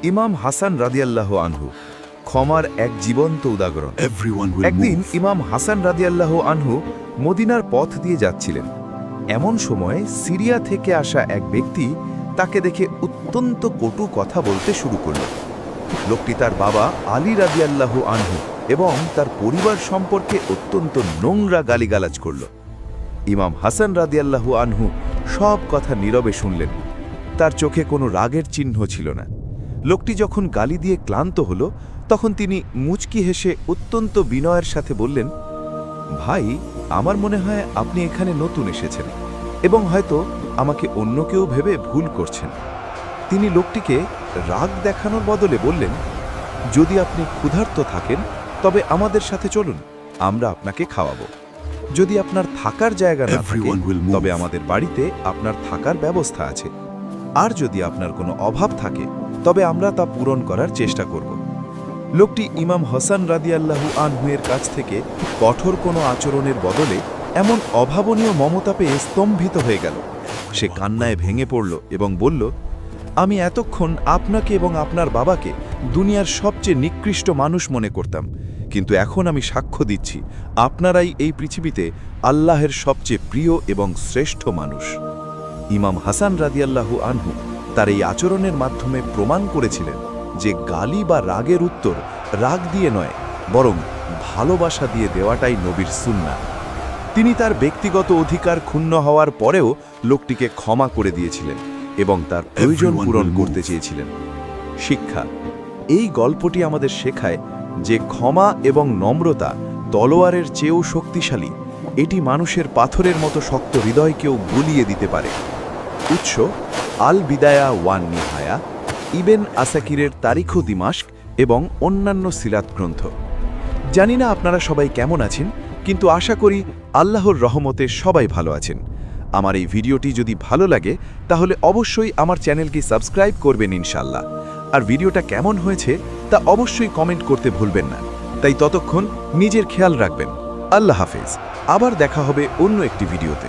ইমাম হাসান রাদিয়াল্লাহু আনহু ক্ষমার এক জীবন্ত উদাহরণ। একদিন ইমাম হাসান রাদিয়াল্লাহু আনহু মদিনার পথ দিয়ে যাচ্ছিলেন। এমন সময় সিরিয়া থেকে আসা এক ব্যক্তি তাকে দেখে অত্যন্ত কটু কথা বলতে শুরু করল। লোকটি তার বাবা আলী রাদিয়াল্লাহু আনহু এবং তার পরিবার সম্পর্কে অত্যন্ত নোংরা গালিগালাজ করল। ইমাম হাসান রাদিয়াল্লাহু আনহু সব কথা নীরবে শুনলেন। তার চোখে কোনো রাগের চিহ্ন ছিল না। লোকটি যখন গালি দিয়ে ক্লান্ত হল, তখন তিনি মুচকি হেসে অত্যন্ত বিনয়ের সাথে বললেন, ভাই, আমার মনে হয় আপনি এখানে নতুন এসেছেন এবং হয়তো আমাকে অন্য কেউ ভেবে ভুল করছেন। তিনি লোকটিকে রাগ দেখানোর বদলে বললেন, যদি আপনি ক্ষুধার্ত থাকেন তবে আমাদের সাথে চলুন, আমরা আপনাকে খাওয়াবো। যদি আপনার থাকার জায়গা না থাকে তবে আমাদের বাড়িতে আপনার থাকার ব্যবস্থা আছে। আর যদি আপনার কোনো অভাব থাকে তবে আমরা তা পূরণ করার চেষ্টা করব। লোকটি ইমাম হাসান রাদিয়াল্লাহু আনহুয়ের কাছ থেকে কঠোর কোনো আচরণের বদলে এমন অভাবনীয় মমতা পেয়ে স্তম্ভিত হয়ে গেল। সে কান্নায় ভেঙে পড়ল এবং বলল, আমি এতক্ষণ আপনাকে এবং আপনার বাবাকে দুনিয়ার সবচেয়ে নিকৃষ্ট মানুষ মনে করতাম, কিন্তু এখন আমি সাক্ষ্য দিচ্ছি আপনারাই এই পৃথিবীতে আল্লাহের সবচেয়ে প্রিয় এবং শ্রেষ্ঠ মানুষ। ইমাম হাসান রাদিয়াল্লাহু আনহু তার এই আচরণের মাধ্যমে প্রমাণ করেছিলেন যে গালি বা রাগের উত্তর রাগ দিয়ে নয়, বরং ভালোবাসা দিয়ে দেওয়াটাই নবীর সুন্নাহ। তিনি তার ব্যক্তিগত অধিকার ক্ষুণ্ণ হওয়ার পরেও লোকটিকে ক্ষমা করে দিয়েছিলেন এবং তার প্রয়োজন পূরণ করতে চেয়েছিলেন। শিক্ষা: এই গল্পটি আমাদের শেখায় যে ক্ষমা এবং নম্রতা তলোয়ারের চেয়েও শক্তিশালী। এটি মানুষের পাথরের মতো শক্ত হৃদয়কেও গুলিয়ে দিতে পারে। উৎস: আল বিদায়া ওয়ান নিহায়া, ইবেন আসাকিরের তারিখু দিমাশক এবং অন্যান্য সিরাত গ্রন্থ। জানি না আপনারা সবাই কেমন আছেন, কিন্তু আশা করি আল্লাহর রহমতে সবাই ভালো আছেন। আমার এই ভিডিওটি যদি ভালো লাগে তাহলে অবশ্যই আমার চ্যানেলকে সাবস্ক্রাইব করবেন ইনশাআল্লাহ। আর ভিডিওটা কেমন হয়েছে তা অবশ্যই কমেন্ট করতে ভুলবেন না। তাই ততক্ষণ নিজের খেয়াল রাখবেন। আল্লাহ হাফেজ। আবার দেখা হবে অন্য একটি ভিডিওতে।